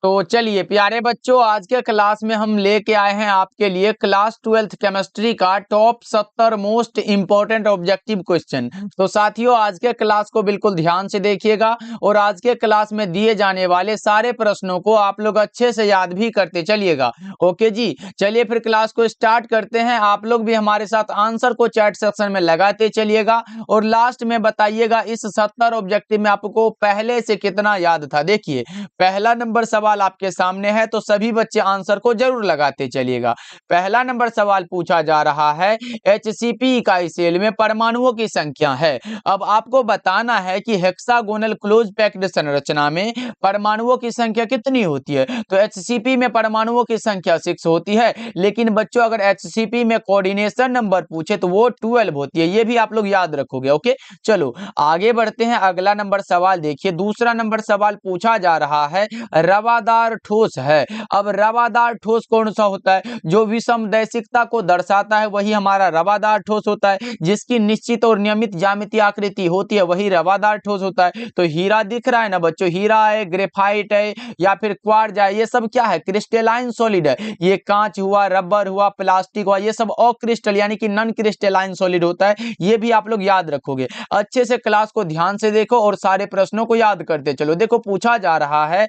तो चलिए प्यारे बच्चों, आज के क्लास में हम लेके आए हैं आपके लिए क्लास 12th केमिस्ट्री का top 70 most important objective question. तो साथियों, आज के क्लास को बिल्कुल ध्यान से देखिएगा और आज के क्लास में दिए जाने वाले सारे प्रश्नों को आप लोग अच्छे से याद भी करते चलिएगा। ओके जी, चलिए फिर क्लास को स्टार्ट करते हैं। आप लोग भी हमारे साथ आंसर को चैट सेक्शन में लगाते चलिएगा और लास्ट में बताइएगा इस 70 ऑब्जेक्टिव में आपको पहले से कितना याद था। देखिए, पहला नंबर सवाल आपके सामने है, तो सभी बच्चे आंसर को जरूर लगाते चलिएगा। पहला नंबर सवाल पूछा जा रहा है, HCP इकाई सेल में परमाणुओं की संख्या है। अब आपको बताना है कि हेक्सागोनल क्लोज पैक्ड संरचना में परमाणुओं की संख्या कितनी होती है। तो HCP में परमाणुओं की संख्या 6 होती है, लेकिन बच्चों अगर HCP में कोऑर्डिनेशन नंबर पूछे तो वो 12 होती है। ये भी आप लोग याद रखोगे। ओके, चलो आगे बढ़ते हैं। अगला नंबर सवाल देखिए, दूसरा नंबर सवाल पूछा जा रहा है, रवादार ठोस है। अब रवादार ठोस कौन सा होता है? जो विषमदैशिकता को दर्शाता है वही हमारा रवादार ठोस होता है। जिसकी निश्चित और नियमित ज्यामितीय आकृति होती है वही रवादार ठोस होता है। तो हीरा दिख रहा है ना बच्चों, हीरा है, ग्रेफाइट है या फिर क्वार्ज है, ये सब क्या है? क्रिस्टलाइन सॉलिड है। ये कांच हुआ, रबर हुआ, प्लास्टिक हुआ, ये सब अक्रिस्टल यानी कि नॉन क्रिस्टलाइन सॉलिड होता है। ये भी आप लोग याद रखोगे। अच्छे से क्लास को ध्यान से देखो और सारे प्रश्नों को याद करते चलो। देखो पूछा जा रहा है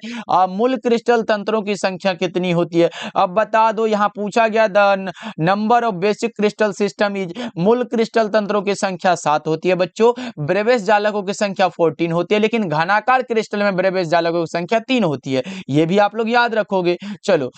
मूल क्रिस्टल तंत्रों की संख्या कितनी होती है। अब बता दो, यहाँ पूछा गया the number of basic crystal system is, मूल क्रिस्टल तंत्रों की संख्या 7 होती है बच्चों। ब्रेविस जालकों की संख्या 14 होती है, लेकिन घनाकार क्रिस्टल में ब्रेविस जालकों की संख्या 3 होती है। ये भी आप लोग याद रखोगे। चलो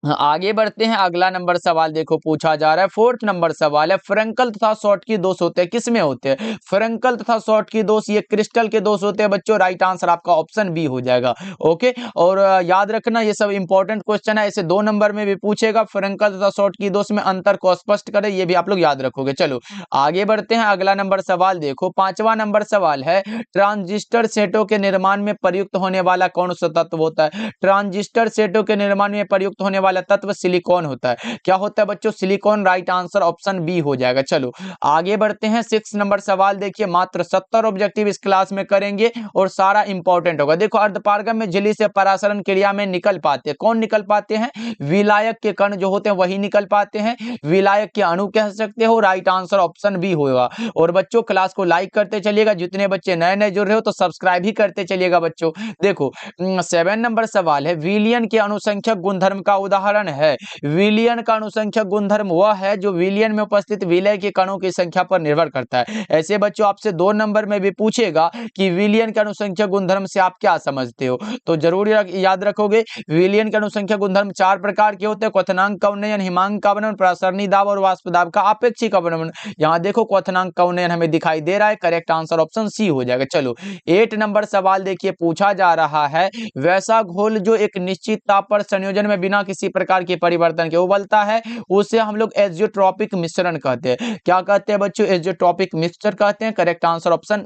आगे बढ़ते हैं। अगला नंबर सवाल देखो पूछा जा रहा है, फोर्थ नंबर सवाल है, फ्रंकल तथा शॉर्टकी दोष होते हैं, किसमें होते हैं? फ्रंकल तथा शॉर्टकी दोष ये क्रिस्टल के दोष होते हैं बच्चों। राइट आंसर आपका ऑप्शन बी हो जाएगा। ओके, और याद रखना ये सब इंपॉर्टेंट क्वेश्चन है, इसे 2 नंबर में भी पूछेगा। फ्रंकल तथा शॉर्टकी दोष में अंतर को स्पष्ट करें, ये भी आप लोग याद रखोगे। चलो आगे बढ़ते हैं। अगला नंबर सवाल देखो, 5वां नंबर सवाल है, ट्रांजिस्टर सेटों के निर्माण में प्रयुक्त होने वाला कौन सा तत्व होता है? ट्रांजिस्टर सेटों के निर्माण में प्रयुक्त होने वाला तत्व सिलिकॉन होता है। क्या होता है बच्चों? Silicon. Right answer option B हो जाएगा। चलो आगे बढ़ते हैं। 6 नंबर सवाल देखिए, मात्र 70 ऑब्जेक्टिव इस क्लास में करेंगे और सारा इंपॉर्टेंट होगा। देखो, अर्धपारगम में झिल्ली से परासरण क्रिया में निकल पाते हैं। कौन निकल पाते हैं? विलायक के कण जो होते हैं वही निकल पाते हैं। विलायक के अणु कह सकते हो। राइट आंसर ऑप्शन बी होगा। और बच्चों क्लास को लाइक करते चलिएगा, जितने बच्चे नए नए जुड़ रहे हो तो सब्सक्राइब भी करते चलिएगा बच्चों। देखो 7 नंबर सवाल है, विलियन के अनुसंख्यक गुणधर्म का उदाहरण है। विलियन का अनुसंख्यक गुणधर्म वह है जो विलियन में उपस्थित विलय के कणों की संख्या पर निर्भर करता है। ऐसे बच्चों आपसे 2 नंबर में भी पूछेगा कि विलियन के अनुसंख्यक गुणधर्म से आप क्या समझते हो, तो जरूर याद रखोगे। विलियन के अनुसंख्यक गुणधर्म 4 प्रकार के होते हैं, क्वथनांक का उन्नयन, हिमांक का अवनमन, प्रसरणी दाब और वाष्प दाब का आपेक्षिक अवनमन। यहाँ देखो क्वथनांक का उन्नयन हमें दिखाई दे रहा है। करेक्ट आंसर ऑप्शन सी हो जाएगा। चलो 8 नंबर सवाल देखिए, पूछा जा रहा है, वैसा घोल जो एक निश्चित ताप पर संयोजन में बिना किसी प्रकार के परिवर्तन के उबलता है उसे हम लोग एजियोट्रॉपिक मिश्रण कहते हैं। क्या कहते हैं बच्चों? एजियोट्रॉपिक मिक्सचर कहते हैं। करेक्ट आंसर ऑप्शन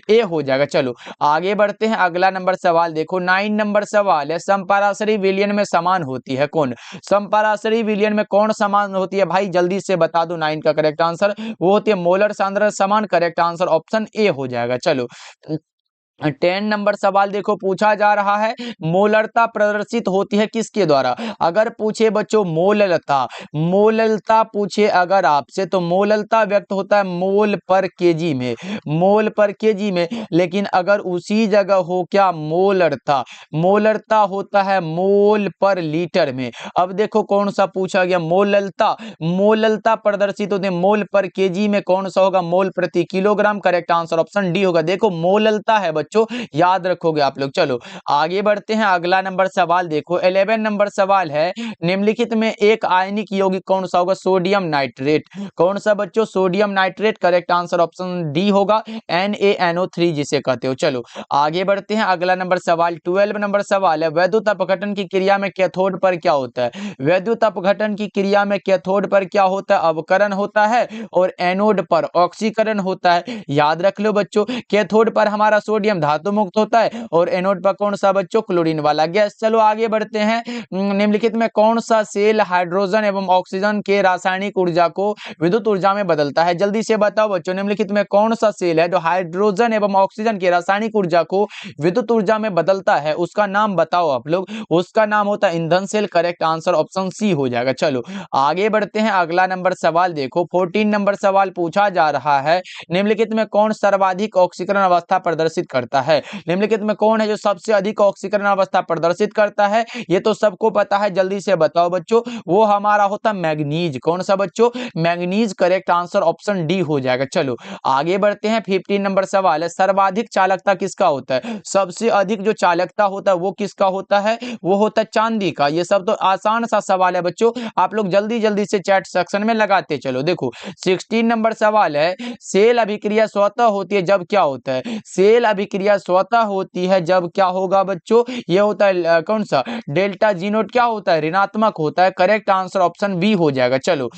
ए हो जाएगा। चलो आगे बढ़ते हैं। अगला नंबर सवाल देखो, 9 नंबर सवाल है, समपराशरी विलयन में समान होती है कौन? समपराशरी विलयन में कौन समान होती है भाई? जल्दी से बता दो। 9 का करेक्ट आंसर वो होती है मोलर सांद्रता समान। करेक्ट आंसर ऑप्शन ए हो जाएगा। चलो 10 नंबर सवाल देखो, पूछा जा रहा है, मोलरता प्रदर्शित होती है किसके द्वारा? अगर पूछे बच्चों मोललता, मोललता पूछे अगर आपसे तो मोललता व्यक्त होता है मोल पर केजी में, मोल पर केजी में। लेकिन अगर उसी जगह हो क्या मोलरता, मोलरता होता है मोल पर लीटर में। अब देखो कौन सा पूछा गया, मोललता, मोललता प्रदर्शित होते हैं मोल पर केजी में। कौन सा होगा? मोल प्रति kilogram. Correct answer option D होगा। देखो मोललता है बच्चों, याद रखोगे आप लोग। चलो आगे बढ़ते हैं। अगला नंबर सवाल देखो, 11 नंबर सवाल है, निम्नलिखित में एक आयनिक यौगिक कौन सा होगा? Sodium nitrate. कौन सा बच्चों? Sodium nitrate. Correct answer option D होगा, NaNO3 जिसे कहते हो। चलो आगे बढ़ते हैं। अगला नंबर सवाल 12 नंबर सवाल है, वैद्युत अपघटन की क्रिया में कैथोड पर क्या होता है? वैद्युत अपघटन की क्रिया में कैथोड पर क्या होता है? अवकरण होता है और एनोड पर ऑक्सीकरण होता है। याद रख लो बच्चों, कैथोड पर हमारा सोडियम सोडियम धातु मुक्त होता है और एनोड पर कौन सा बच्चों, क्लोरीन वाला गैस। चलो आगे बढ़ते हैं। निम्नलिखित में कौन सा सेल हाइड्रोजन एवं ऑक्सीजन के रासायनिक ऊर्जा को विद्युत ऊर्जा में बदलता है? जल्दी से बताओ बच्चों, निम्नलिखित में कौन सा सेल है जो हाइड्रोजन एवं ऑक्सीजन की रासायनिक ऊर्जा को विद्युत ऊर्जा में बदलता है? उसका नाम बताओ आप लोग। उसका नाम होता है ईंधन cell. Correct answer option C हो जाएगा। चलो आगे बढ़ते हैं। अगला नंबर सवाल देखो, 14 नंबर सवाल पूछा जा रहा है। निम्नलिखित में कौन सर्वाधिक ऑक्सीकरण अवस्था प्रदर्शित करता है? निम्नलिखित में कौन है जो सबसे अधिक ऑक्सीकरण अवस्था प्रदर्शित करता है? ये तो सबको पता है, जल्दी से बताओ बच्चों। वो हमारा होता है मैग्नीज। कौन सा बच्चों? Manganese. Correct answer option D हो जाएगा। चलो आगे बढ़ते हैं। 15 नंबर सवाल है, सर्वाधिक चालकता किसका होता है? सबसे अधिक जो चालकता होता है वो किसका होता है? वो होता है चांदी का। ये सब तो आसान सा सवाल है बच्चों, आप लोग जल्दी जल्दी से चैट सेक्शन में लगाते चलो। देखो 16 नंबर सवाल है, सेल अभिक्रिया स्वतः होती है जब क्या होता है? सेल अभिक्रिया स्वतः होती है जब क्या होगा बच्चों? ये होता है कौन सा? डेल्टा जी नोट क्या होता है? ऋणात्मक होता है। करेक्ट आंसर ऑप्शन बी हो जाएगा। चलो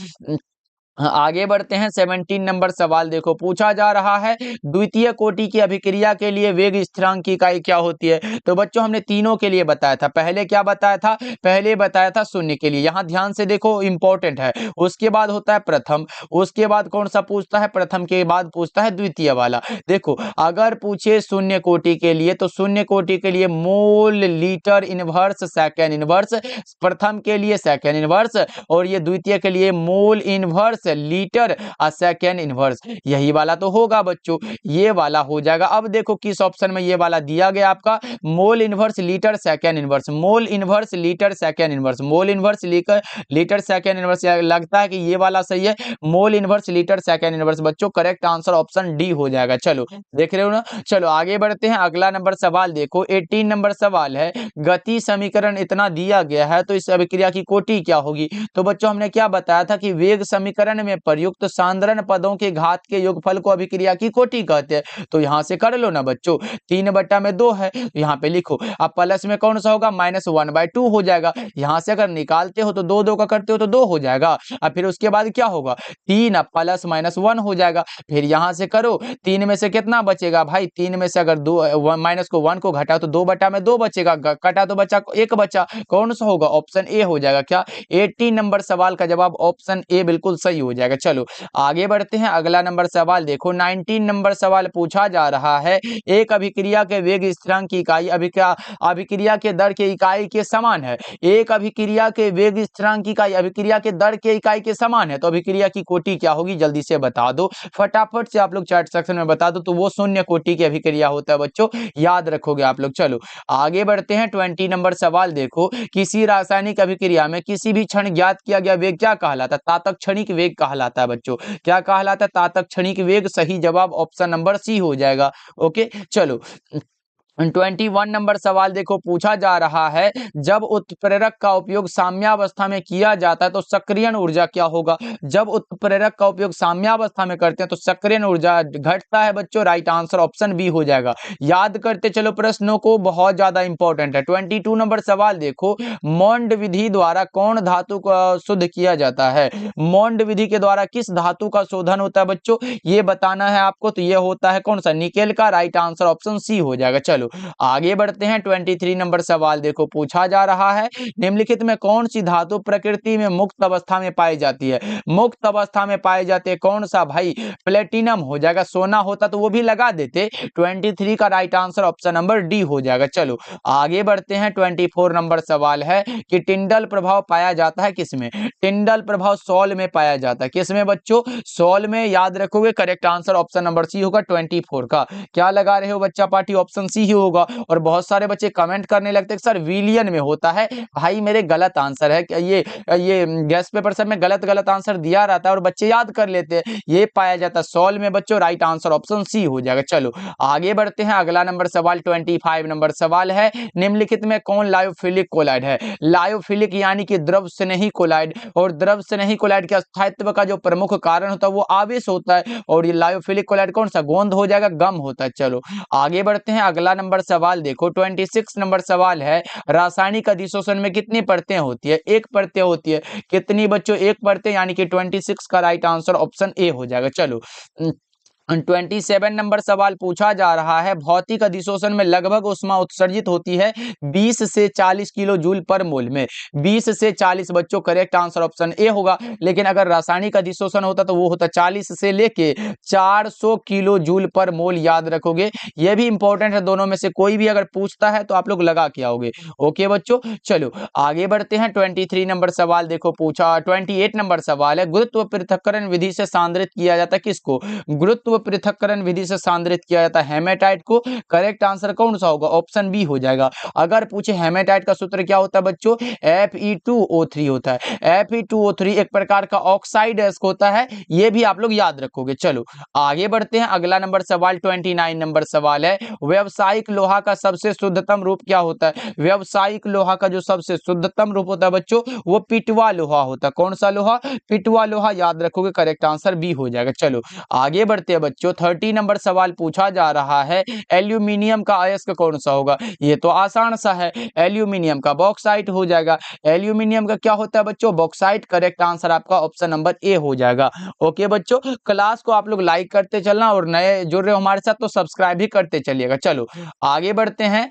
आगे बढ़ते हैं। 17 नंबर सवाल देखो, पूछा जा रहा है द्वितीय कोटि की अभिक्रिया के लिए वेग स्थिरांक की इकाई क्या होती है? तो बच्चों हमने तीनों के लिए बताया था। पहले क्या बताया था? पहले बताया था शून्य के लिए। यहां ध्यान से देखो, इंपॉर्टेंट है। उसके बाद होता है प्रथम, उसके बाद कौन सा पूछता है? प्रथम के बाद पूछता है द्वितीय वाला। देखो अगर पूछे शून्य कोटि के लिए तो शून्य कोटि के लिए mole litre inverse second inverse, प्रथम के लिए सेकेंड इनवर्स, और ये द्वितीय के लिए mole inverse litre second inverse. यही वाला तो होगा बच्चों, ये वाला हो जाएगा। अब देखो किस ऑप्शन में ये वाला दिया गया आपका, mole inverse litre second inverse, mole inverse litre second inverse, mole inverse litre second inverse. लगता है कि ये वाला सही है, mole inverse litre second inverse. बच्चों करेक्ट आंसर ऑप्शन डी हो जाएगा। चलो देख रहे हो ना। चलो आगे बढ़ते हैं। अगला नंबर सवाल देखो, 18 नंबर सवाल है, गति समीकरण इतना दिया गया है तो इस अभिक्रिया की कोटि क्या होगी? तो बच्चों हमने क्या बताया था कि वेग समीकरण में प्रयुक्त सांद्रण पदों के घात के योगफल को अभिक्रिया की कोटि कहते हैं। तो यहां से कर लो ना बच्चों, 3/2 है, यहाँ पे लिखो। अब प्लस में कौन सा होगा? -1/2 हो जाएगा। यहां से अगर निकालते हो तो 2 का करते हो तो 2 हो जाएगा। अब फिर उसके बाद क्या होगा? 3 अब प्लस -1 हो जाएगा। फिर यहां से करो, 3 में से कितना बचेगा भाई? 3 में से अगर 2 माइनस को 1 को घटाओ तो 2/2 बचेगा, कटा तो बचा 1 बचा। कौन सा होगा? ऑप्शन ए हो जाएगा। क्या? 18 नंबर सवाल का जवाब ऑप्शन ए बिल्कुल सही हो जाएगा। चलो आगे बढ़ते हैं। अगला नंबर सवाल देखो, 19 नंबर सवाल पूछा जा रहा है, एक अभिक्रिया के वेग स्थिरांक की इकाई अभिक्रिया के दर के इकाई के समान है। एक अभिक्रिया के वेग स्थिरांक की इकाई अभिक्रिया के दर के इकाई के समान है तो अभिक्रिया की कोटि क्या होगी? जल्दी से बता दो, फटाफट से आप लोग चैट सेक्शन में बता दो। तो वो शून्य कोटि की अभिक्रिया होता है बच्चों, याद रखोगे आप लोग। चलो आगे बढ़ते हैं। 20 नंबर सवाल देखो, किसी रासायनिक अभिक्रिया में किसी भी क्षण ज्ञात किया गया वेग क्या कहलाता है? तातक क्षणिक वेग कहलाता है बच्चों। क्या कहलाता है? तातक क्षणिक वेग। सही जवाब ऑप्शन नंबर सी हो जाएगा। ओके चलो 21 नंबर सवाल देखो, पूछा जा रहा है, जब उत्प्रेरक का उपयोग साम्यावस्था में किया जाता है तो सक्रियण ऊर्जा क्या होगा? जब उत्प्रेरक का उपयोग साम्यावस्था में करते हैं तो सक्रियण ऊर्जा घटता है बच्चों। राइट आंसर ऑप्शन बी हो जाएगा। याद करते चलो प्रश्नों को, बहुत ज्यादा इंपॉर्टेंट है। 22 नंबर सवाल देखो, मॉन्ड विधि द्वारा कौन धातु का शुद्ध किया जाता है? मॉन्ड विधि के द्वारा किस धातु का शोधन होता है बच्चों? ये बताना है आपको। तो ये होता है कौन सा? निकेल का। राइट आंसर ऑप्शन सी हो जाएगा। चलो आगे बढ़ते हैं। 23 नंबर सवाल देखो, पूछा जा रहा है, निम्नलिखित में कौन सी धातु प्रकृति में मुक्त अवस्था में पाई जाती है? मुक्त अवस्था में पाई जाती है कौन सा भाई? प्लेटिनम हो जाएगा। सोना होता तो वो भी लगा देते। 23 का right answer option number D हो जाएगा। चलो आगे बढ़ते हैं। 24 नंबर सवाल है कि टिंडल प्रभाव पाया जाता है किसमें? टिंडल प्रभाव सॉल में पाया जाता है। किसमें बच्चों? सॉल में। याद रखोगे। Correct answer option number C होगा 24 का। क्या लगा रहे हो बच्चा पार्टी? ऑप्शन सी ही होगा। और बहुत सारे बच्चे कमेंट करने लगते हैं सर विलियन में होता है। भाई मेरे गलत आंसर है। ये गेस्ट पेपर सब में गलत आंसर दिया रहता है और बच्चे याद कर लेते हैं। ये पाया जाता है सॉल में बच्चों। राइट आंसर ऑप्शन सी हो जाएगा। चलो आगे बढ़ते हैं। अगला नंबर सवाल 25 नंबर सवाल है, निम्नलिखित में कौन लायोफिलिक कोलाइड है? लायोफिलिक यानी कि द्रव स्नेही कोलाइड। और द्रव स्नेही कोलाइड के स्थायित्व का जो प्रमुख कारण होता है वो आवेश होता है। और ये लायोफिलिक कोलाइड कौन सा? गोंद हो जाएगा, गम होता है। चलो आगे बढ़ते हैं। अगला नंबर सवाल देखो, 26 नंबर सवाल है, रासायनिक अधिशोषण में कितनी परतें होती है? एक परतें होती है। कितनी बच्चों? एक परतें, यानी कि 26 का राइट आंसर ऑप्शन ए हो जाएगा। चलो 27 नंबर सवाल पूछा जा रहा है, भौतिक अधिशोषण में लगभग ऊष्मा उत्सर्जित होती है 20 से 40 किलो जूल पर मोल में। 20 से 40 बच्चों, करेक्ट आंसर ऑप्शन ए होगा। लेकिन अगर रासायनिक अधिशोषण होता तो वो होता 40 से लेके 400 किलो जूल पर मोल, याद रखोगे। ये भी इंपॉर्टेंट है, दोनों में से कोई भी अगर पूछता है तो आप लोग लगा के आओगे। ओके बच्चों, चलो आगे बढ़ते हैं। 23 नंबर सवाल देखो पूछा, 28 नंबर सवाल है, गुरुत्व पृथक्करण विधि से सांद्रित किया जाता है किसको? गुरुत्व पृथक्करण विधि से सांद्रित किया जाता है हेमेटाइट को। करेक्ट आंसर कौन सा होगा? ऑप्शन बी हो जाएगा। अगर पूछे हेमेटाइट का सूत्र क्या होता है बच्चों? Fe2O3 होता है। Fe2O3 एक प्रकार का ऑक्साइड होता है, ये भी आप लोग याद रखोगे। चलो आगे बढ़ते हैं, अगला नंबर सवाल 29 नंबर सवाल है, व्यावसायिक लोहा का सबसे शुद्धतम रूप क्या होता है? व्यावसायिक लोहा का जो सबसे शुद्धतम रूप होता है बच्चों, वो पिटवा लोहा होता है। कौन सा लोहा? पिटवा लोहा, याद रखोगे। करेक्ट आंसर बी हो जाएगा। चलो आगे बढ़ते हैं बच्चों, 30 नंबर सवाल पूछा जा रहा है, एल्यूमिनियम का अयस्क कौन सा होगा? ये तो आसान सा है, एल्यूमिनियम का बॉक्साइट हो जाएगा। एल्यूमिनियम का क्या होता है बच्चों? बॉक्साइट। करेक्ट आंसर आपका ऑप्शन नंबर ए हो जाएगा। ओके बच्चों, क्लास को आप लोग लाइक करते चलना और नए जुड़ रहे हो हमारे साथ तो सब्सक्राइब भी करते चलिएगा। चलो आगे बढ़ते हैं।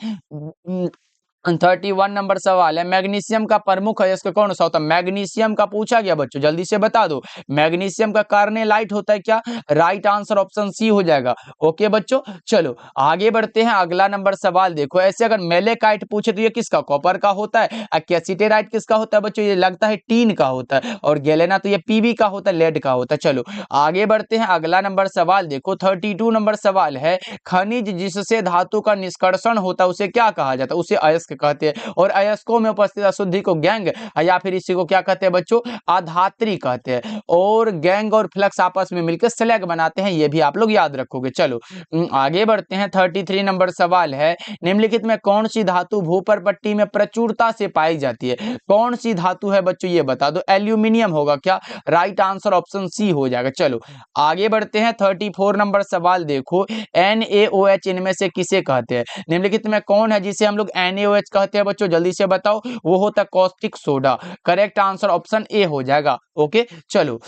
31 नंबर सवाल है, मैग्नीशियम का प्रमुख अयस्क कौन सा होता है? मैग्नीशियम का पूछा गया बच्चों, जल्दी से बता दो। मैग्नीशियम का कार्नेलाइट होता है क्या? राइट आंसर ऑप्शन सी हो जाएगा। ओके बच्चों, चलो आगे बढ़ते हैं, अगला नंबर सवाल देखो, ऐसे अगर मेलेकाइट पूछे तो ये किसका? कॉपर का होता है। कैसिटेराइट किसका होता है बच्चों? ये लगता है टीन का होता है। और गैलेना तो ये पीबी का होता है, लेड का होता है। चलो आगे बढ़ते हैं, अगला नंबर सवाल देखो, 32 नंबर सवाल है, खनिज जिससे धातु का निष्कर्षण होता है उसे क्या कहा जाता है? उसे अयस्क कहते हैं। और अयस्कों में उपस्थित अशुद्धि को गैंग या फिर इसी को क्या कहते हैं बच्चों? अधात्री कहते हैं। और गैंग और फ्लक्स आपस में मिलकर स्लैग बनाते हैं, ये भी आप लोग याद रखोगे। चलो आगे बढ़ते हैं, 33 नंबर सवाल है, निम्नलिखित में कौन सी धातु भूपर पट्टी में प्रचुरता से पाई जाती है? कौन सी धातु है बच्चों, ये बता दो। एल्यूमिनियम होगा क्या? राइट आंसर ऑप्शन सी हो जाएगा। चलो आगे बढ़ते हैं, 34 नंबर सवाल देखो, NaOH इनमें से किसे कहते हैं? निम्नलिखित में कौन है जिसे हम लोग NaOH कहते हैं बच्चों? जल्दी से बताओ। वो होता है caustic soda. Correct answer option A हो जाएगा। ओके चलो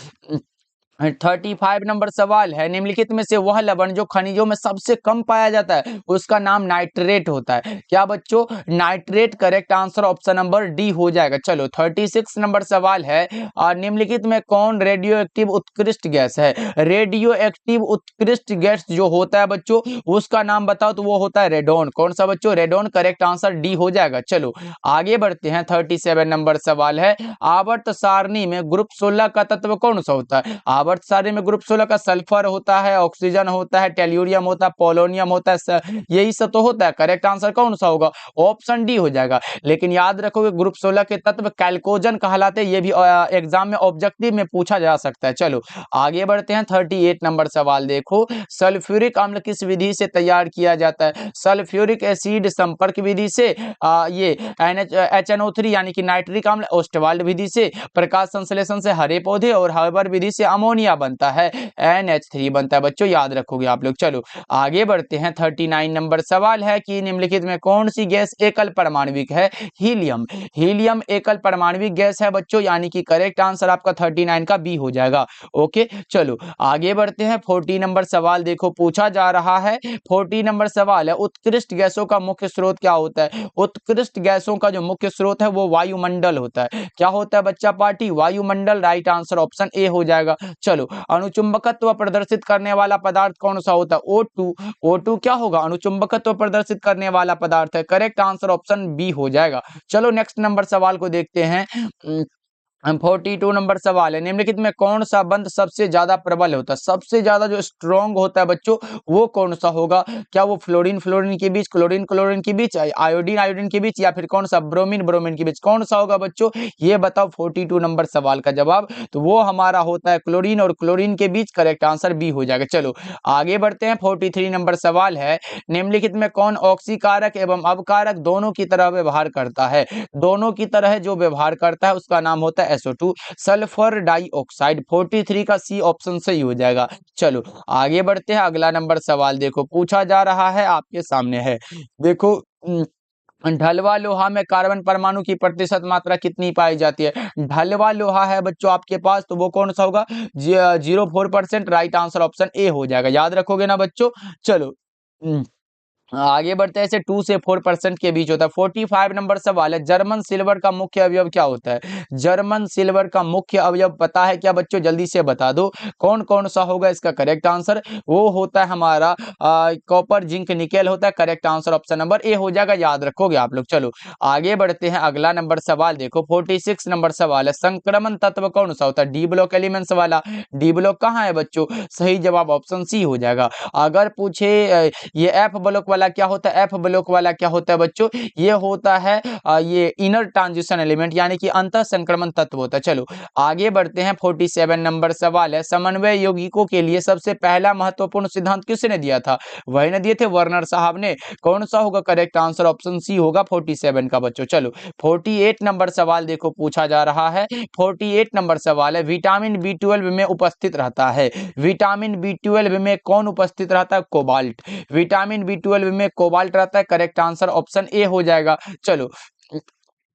35 नंबर सवाल है, निम्नलिखित में से वह लवण जो खनिजों में सबसे कम पाया जाता है उसका नाम नाइट्रेट होता है। क्या बच्चों? Nitrate. Correct answer option number D हो जाएगा। चलो 36 नंबर सवाल है, निम्नलिखित में कौन रेडियो एक्टिव उत्कृष्ट गैस है? रेडियो एक्टिव उत्कृष्ट गैस जो होता है बच्चों, उसका नाम बताओ। तो वो होता है रेडोन। कौन सा बच्चों? रेडोन। करेक्ट आंसर डी हो जाएगा। चलो आगे बढ़ते हैं, 37 नंबर सवाल है, आवर्त सारणी में ग्रुप 16 का तत्व कौन सा होता है? आवर्त सारणी में ग्रुप 16 का सल्फर होता है, ऑक्सीजन होता है, टेल्यूरियम होता है, पोलोनियम होता है, यही सब तो होता है। करेक्ट आंसर कौन सा होगा? ऑप्शन डी हो जाएगा। लेकिन याद रखोगे ग्रुप 16 के तत्व कैल्कोजन कहलाते हैं, ये भी एग्जाम में ऑब्जेक्टिव में पूछा जा सकता है। चलो आगे बढ़ते हैं, 38 नंबर सवाल देखो, सल्फ्यूरिक अम्ल किस विधि से तैयार किया जाता है? सल्फ्यूरिक एसिड संपर्क विधि से, ये HNO3 यानी कि नाइट्रिक अम्ल ओस्टवाल्ड विधि से, प्रकाश संश्लेषण से हरे पौधे, और हाइबर विधि से अमोनिया बनता है, NH3 बनता है बच्चों, याद रखोगे आप लोग। चलो आगे बढ़ते हैं, 39 नंबर सवाल है कि निम्नलिखित में कौन सी गैस एकल परमाणविक है? हीलियम। हीलियम एकल परमाणविक गैस है बच्चों, यानी कि करेक्ट आंसर आपका 39 का बी हो जाएगा। ओके चलो आगे बढ़ते हैं, 40 नंबर सवाल देखो पूछा जा रहा है, 40 नंबर सवाल है, उत्कृष्ट गैसों का मुख्य स्रोत क्या होता है? उत्कृष्ट गैसों का जो मुख्य स्रोत है वो वायुमंडल होता है। क्या होता है बच्चा पार्टी? वायुमंडल। राइट आंसर ऑप्शन ए हो जाएगा। चलो अणुचुंबकत्व प्रदर्शित करने वाला पदार्थ कौन सा होता है? O2। O2 क्या होगा? अणुचुंबकत्व प्रदर्शित करने वाला पदार्थ है। करेक्ट आंसर ऑप्शन बी हो जाएगा। चलो नेक्स्ट नंबर सवाल को देखते हैं। 42 नंबर सवाल है, निम्नलिखित में कौन सा बंध सबसे ज्यादा प्रबल होता है? सबसे ज्यादा जो स्ट्रॉन्ग होता है बच्चों, वो कौन सा होगा? क्या वो फ्लोरीन फ्लोरीन के बीच, क्लोरीन क्लोरीन के बीच, आयोडीन आयोडीन के बीच, या फिर कौन सा ब्रोमीन ब्रोमीन के बीच? कौन सा होगा बच्चों? ये बताओ 42 नंबर सवाल का जवाब। तो वो हमारा होता है क्लोरीन और क्लोरीन के बीच। करेक्ट आंसर बी हो जाएगा। चलो आगे बढ़ते हैं, 43 नंबर सवाल है, निम्नलिखित में कौन ऑक्सीकारक एवं अवकारक दोनों की तरह व्यवहार करता है? दोनों की तरह जो व्यवहार करता है उसका नाम होता है SO2, सल्फर डाइऑक्साइड। 43 का सी ऑप्शन सही हो जाएगा। चलो आगे बढ़ते हैं, अगला नंबर सवाल देखो पूछा जा रहा है, आपके सामने है देखो, ढलवा लोहा में कार्बन परमाणु की प्रतिशत मात्रा कितनी पाई जाती है? ढलवा लोहा है बच्चों आपके पास, तो वो कौन सा होगा? 0.4%। राइट आंसर ऑप्शन ए हो जाएगा। याद रखोगे ना बच्चों? चलो आगे बढ़ते हैं। ऐसे 2 से 4% के बीच होता है। 45 नंबर सवाल है, जर्मन सिल्वर का मुख्य अवयव क्या होता है? जर्मन सिल्वर का मुख्य अवयव पता है क्या बच्चों? जल्दी से बता दो कौन कौन सा होगा इसका करेक्ट आंसर। वो होता है हमारा कॉपर जिंक निकेल होता है। Correct answer option number A हो जाएगा। याद रखोगे आप लोग। चलो आगे बढ़ते हैं। अगला नंबर सवाल देखो, 46 नंबर सवाल है, संक्रमण तत्व कौन सा होता है? डी ब्लॉक एलिमेंट्स वाला। डी ब्लॉक कहाँ है बच्चों? सही जवाब ऑप्शन सी हो जाएगा। अगर पूछे ये एफ ब्लॉक वाला क्या होता है? एफ ब्लॉक वाला क्या होता है बच्चों? ये होता है ये इनर ट्रांजिशन एलिमेंट, यानी कि अंतः संक्रमण तत्व होता है। चलो आगे बढ़ते हैं। 47 नंबर सवाल है, समन्वय यौगिकों के लिए सबसे पहला महत्वपूर्ण सिद्धांत किसने दिया था? वही ने दिए थे, वर्नर साहब ने। कौन सा होगा करेक्ट आंसर? ऑप्शन सी होगा 47 का बच्चों। चलो 48 नंबर सवाल देखो पूछा जा रहा है। 48 नंबर सवाल है, विटामिन B12 में उपस्थित रहता है। विटामिन B12 में कौन उपस्थित रहता है? कोबाल्ट। विटामिन B12 में कोबाल्ट रहता है। करेक्ट आंसर ऑप्शन ए हो जाएगा। चलो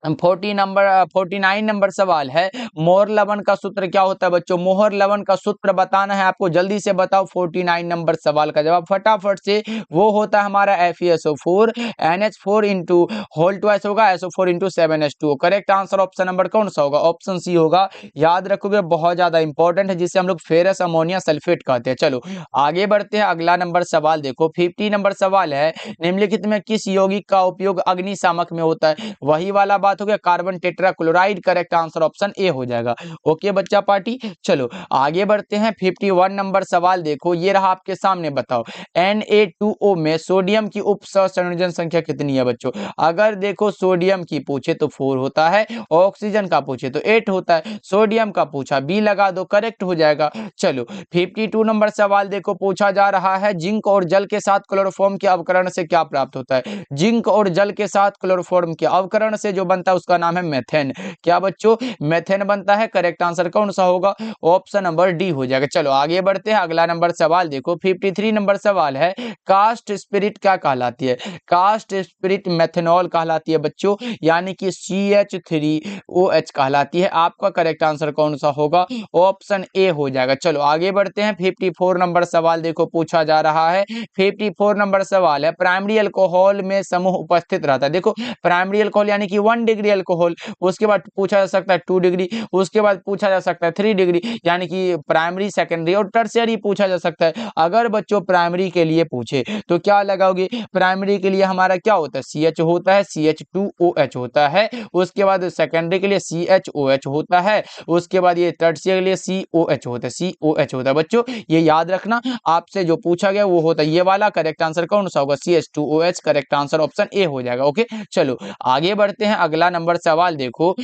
49 नंबर सवाल है, मोहर लवण का सूत्र क्या होता है बच्चों? मोहर लवण का सूत्र बताना है आपको। जल्दी से बताओ 49 नंबर सवाल का जवाब फटाफट से। वो होता है हमारा FeSO4 NH4 into whole twice होगा SO4 into 7H2। Correct answer option number कौन सा होगा? ऑप्शन सी होगा। याद रखोगे, बहुत ज्यादा इंपॉर्टेंट है, जिसे हम लोग फेरस अमोनिया सल्फेट कहते हैं। चलो आगे बढ़ते हैं। अगला नंबर सवाल देखो, 50 नंबर सवाल है, निम्नलिखित में किस यौगिक का उपयोग अग्निशामक में होता है? वही वाला बात हो गया, carbon tetrachloride. Correct answer option A हो जाएगा। ओके बच्चा पार्टी। चलो आगे बढ़ते हैं। 51 नंबर सवाल देखो, ये रहा आपके सामने। बताओ Na2O में सोडियम की उप सहसंयोजन संख्या कितनी है बच्चों? अगर देखो सोडियम की पूछे तो 4 होता है, ऑक्सीजन का पूछे तो 8 होता है। सोडियम का पूछा, बी लगा दो, करेक्ट हो जाएगा। चलो 52 नंबर सवाल देखो पूछा जा रहा है, जिंक और जल के साथ क्लोरोफॉर्म के अवकरण से क्या प्राप्त होता है? जिंक और जल के साथ क्लोरोफॉर्म के अवकरण से जो बनता है उसका नाम है मेथेन। क्या बच्चों? मेथेन बनता है। करेक्ट आंसर कौन सा होगा? ऑप्शन नंबर डी हो जाएगा। चलो आगे बढ़ते हैं। अगला नंबर सवाल देखो, 53 नंबर सवाल है, कास्ट स्पिरिट क्या कहलाती है? कास्ट स्पिरिट मेथनॉल कहलाती है बच्चों, यानी कि CH3OH कहलाती है। आपका करेक्ट आंसर कौन सा होगा? ऑप्शन ए हो जाएगा। चलो आगे बढ़ते हैं। 54 नंबर सवाल देखो पूछा जा रहा है। 54 नंबर सवाल है, प्राइमरी अल्कोहल में समूह उपस्थित रहता है। देखो प्राइमरी अल्कोहल यानी कि 1 डिग्री अल्कोहल, उसके बाद पूछा जा सकता है 2 डिग्री, उसके बाद पूछा जा सकता है 3 डिग्री, यानी कि प्राइमरी, सेकेंडरी और टर्शियरी पूछा जा सकता है। अगर बच्चों प्राइमरी के लिए पूछे तो क्या लगाओगे? प्राइमरी के लिए हमारा क्या होता है? CH होता है, CH2OH होता है। उसके बाद सेकेंडरी के लिए CHOH होता है। उसके बाद ये टर्शियरी के लिए COH होता है, COH होता है बच्चों। ये याद रखना, आपसे जो पूछा गया वो होता है ये वाला। करेक्ट आंसर कौन सा होगा? CH2OH। Correct answer option A हो जाएगा। ओके चलो आगे बढ़ते हैं। अगला नंबर सवाल देखो,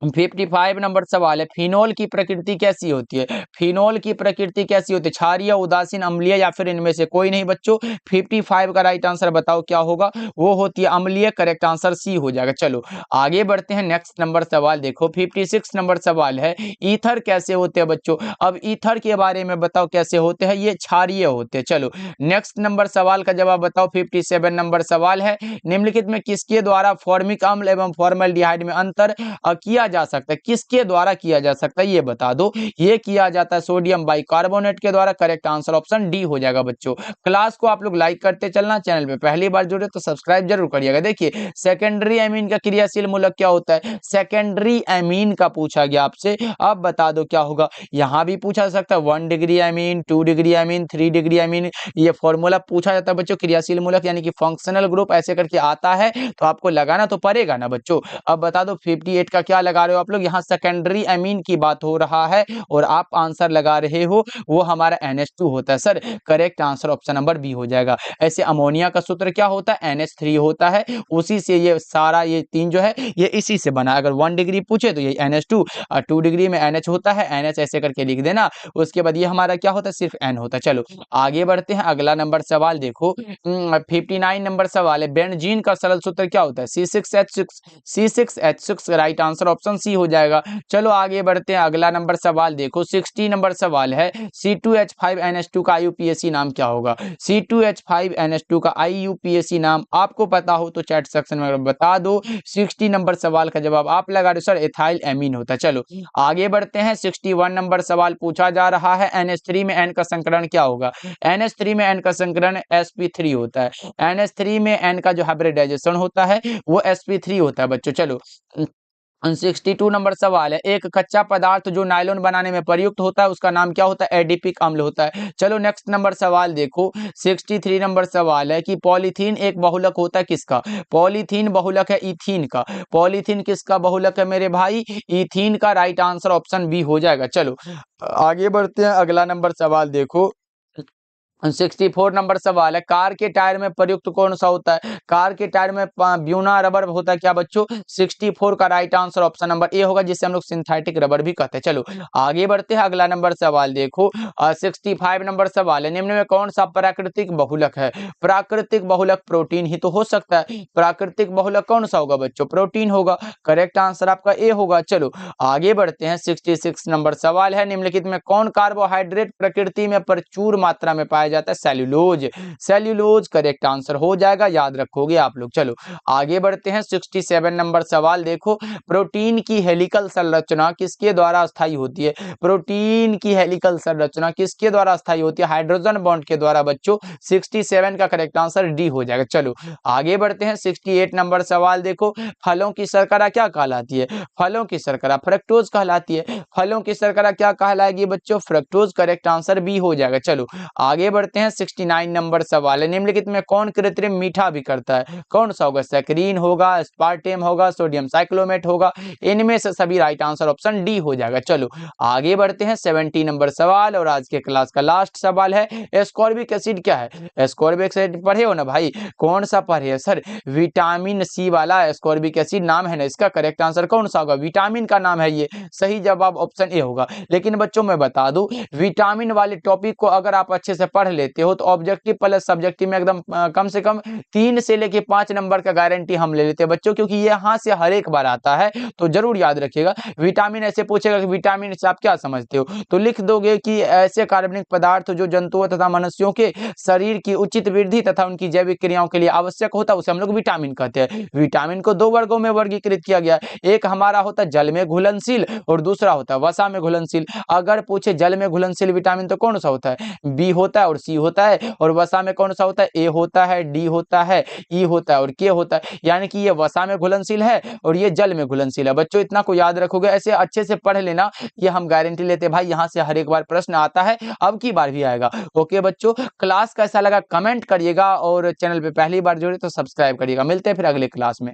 55 नंबर सवाल है, फिनोल की प्रकृति कैसी होती है? फिनोल की प्रकृति कैसी होती है? क्षारीय, उदासीन, अम्लीय या फिर इनमें से कोई नहीं बच्चों। 55 का राइट आंसर बताओ क्या होगा? वो होती है अम्लीय। करेक्ट आंसर सी हो जाएगा। चलो आगे बढ़ते हैं। नेक्स्ट नंबर सवाल देखो, 56 नंबर सवाल है, ईथर कैसे होते हैं बच्चों? अब ईथर के बारे में बताओ कैसे होते हैं? ये क्षारीय होते हैं। चलो नेक्स्ट नंबर सवाल का जवाब बताओ। 57 नंबर सवाल है, निम्नलिखित में किसके द्वारा फॉर्मिक अम्ल एवं फॉर्मल्डिहाइड में अंतर किया जा सकता है? किसके द्वारा किया जा सकता है ये बता दो। ये किया जाता है सोडियम बाइकार्बोनेट के द्वारा। करेक्ट आंसर ऑप्शन डी हो जाएगा बच्चों। क्लास को आप लोग लाइक करते चलना, चैनल पे पहली बार जुड़े तो सब्सक्राइब जरूर करिएगा। देखिए सेकेंडरी एमीन का क्रियाशील मूलक क्या होता है? सेकेंडरी एमीन का पूछा गया आपसे, अब बता दो क्या होगा। यहां भी पूछा जा सकता है 1 degree amine, 2 degree amine, 3 degree amine. ये फॉर्मूला पूछा जाता है बच्चों, क्रियाशील मूलक यानी कि फंक्शनल ग्रुप ऐसे करके आता है, तो आपको लगाना तो पड़ेगा ना बच्चों। अब बता दो 58 का क्या लगा रहे हो आप लोग? यहाँ सेकेंडरी एमीन की बात हो रहा है और आप आंसर लगा रहे हो वो हमारा NH2 होता है sir. Correct answer option number B हो जाएगा। ऐसे अमोनिया का सूत्र क्या होता है? NH3 होता है। उसी से ये सारा ये 3 जो है ये इसी से बना। अगर 1 डिग्री पूछे तो ये NH2, 2 डिग्री में NH होता है, NH ऐसे करके लिख देना। उसके बाद ये हमारा क्या होता है? सिर्फ N होता है। चलो आगे बढ़ते हैं। अगला नंबर सवाल देखो, 59 नंबर सवाल है, बेंजीन का सरल सूत्र क्या होता है? C6H6। Right answer option option C हो जाएगा। चलो आगे बढ़ते हैं, अगला नंबर सवाल देखो, 60 नंबर सवाल है, C2H5NH2 का IUPAC नाम क्या होगा? C2H5NH2 का IUPAC नाम आपको पता हो तो चैट सेक्शन में बता दो। 60 नंबर सवाल का जवाब आप लगा रहे हो सर एथाइल एमीन होता है। चलो आगे बढ़ते हैं, 61 नंबर सवाल पूछा जा रहा है, NH3 में N का संकरण क्या होगा? NH3 में N का संकरण sp3 होता है। NH3 में N का जो हाइब्रिडाइजेशन होता है वो sp3 होता है बच्चों। चलो 62 नंबर सवाल है, एक कच्चा पदार्थ जो नायलॉन बनाने में प्रयुक्त होता है उसका नाम क्या होता है? एडिपिक अम्ल होता है। चलो नेक्स्ट नंबर सवाल देखो, 63 नंबर सवाल है कि पॉलीथीन एक बहुलक होता है किसका? पॉलीथीन बहुलक है इथीन का। पॉलीथीन किसका बहुलक है मेरे भाई? इथीन का। राइट आंसर ऑप्शन बी हो जाएगा। चलो आगे बढ़ते हैं, अगला नंबर सवाल देखो, 64 नंबर सवाल है, कार के टायर में प्रयुक्त कौन सा होता है? कार के टायर में ब्यूना रबर होता है क्या बच्चों? 64 का right answer option number A होगा, जिसे हम लोग सिंथेटिक रबर भी कहते हैं। चलो आगे बढ़ते हैं, अगला नंबर सवाल देखो, 65 नंबर सवाल है, निम्न में कौन सा प्राकृतिक बहुलक है? प्राकृतिक बहुलक प्रोटीन ही तो हो सकता है। प्राकृतिक बहुलक कौन सा होगा बच्चों? प्रोटीन होगा। करेक्ट आंसर आपका ए होगा। चलो आगे बढ़ते हैं, 66 नंबर सवाल है, निम्नलिखित में कौन कार्बोहाइड्रेट प्रकृति में प्रचुर मात्रा में पाया जाता है? सेल्यूलोज। सेल्यूलोज करेक्ट आंसर हो जाएगा, याद रखोगे आप लोग। चलो आगे बढ़ते हैं, 67 नंबर सवाल देखो, प्रोटीन की हेलिकल संरचना किसके द्वारा स्थायी होती है? प्रोटीन की हेलिकल संरचना किसके द्वारा स्थायी होती है? हाइड्रोजन बॉन्ड के द्वारा बच्चों। 67 का करेक्ट आंसर डी हो जाएगा। चलो आगे बढ़ते हैं, 68 नंबर सवाल देखो, फलों की शर्करा क्या कहलाती है? फलों की शर्करा फ्रक्टोज कहलाती है। फलों की शर्करा क्या कहलाएगी बच्चों? फ्रक्टोज। करेक्ट आंसर बी हो जाएगा। चलो आगे बढ़ते हैं, 69 नंबर सवाल है, निम्नलिखित में कौन कृत्रिम मीठा भी करता है? कौन सा होगा? सैकरीन होगा, स्पार्टेम होगा, सोडियम साइक्लोमेट होगा। इनमें से सभी राइट आंसर ऑप्शन डी हो जाएगा। चलो आगे बढ़ते हैं, 70 नंबर सवाल और आज के क्लास का लास्ट सवाल है, एस्कॉर्बिक एसिड क्या है? एस्कॉर्बिक एसिड पढ़े हो ना भाई? कौन सा पढ़े सर? विटामिन सी वाला एस्कॉर्बिक एसिड नाम है ना इसका। करेक्ट आंसर कौन सा होगा? विटामिन का नाम है ये। सही जवाब ऑप्शन ए होगा। लेकिन बच्चों मैं बता दूं, विटामिन वाले टॉपिक को अगर आप अच्छे से पढ़ लेते हो तो ऑब्जेक्टिव प्लस सब्जेक्टिव में एकदम कम से कम 3 से लेके 5 नंबर का गारंटी हम ले लेते हैं बच्चों, क्योंकि ये यहाँ से हर एक बार आता है। तो जरूर याद रखिएगा, विटामिन ऐसे पूछेगा कि विटामिन से आप क्या समझते हो, तो लिख दोगे कि ऐसे कार्बनिक पदार्थ जो जंतुओं तथा मनुष्यों के शरीर की उचित वृद्धि तथा उनकी जैविक क्रियाओं के लिए आवश्यक होता है, उसे हम लोग विटामिन कहते हैं। विटामिन को 2 वर्गों में वर्गीकृत किया गया है, एक हमारा होता है जल में घुलनशील और दूसरा होता है वसा में घुलनशील। अगर पूछे जल में घुलनशील विटामिन तो कौन सा होता है? बी होता है और सी होता है। और वसा में कौन सा होता है? ए होता है, डी होता है, ई होता है और के होता है। यानी कि ये वसा में घुलनशील है और ये जल में घुलनशील है। बच्चों इतना को याद रखोगे, ऐसे अच्छे से पढ़ लेना, ये हम गारंटी लेते हैं भाई, यहाँ से हर एक बार प्रश्न आता है, अब की बार भी आएगा। ओके बच्चों, क्लास कैसा लगा कमेंट करिएगा और चैनल पे पहली बार जुड़े तो सब्सक्राइब करिएगा। मिलते हैं फिर अगले क्लास में।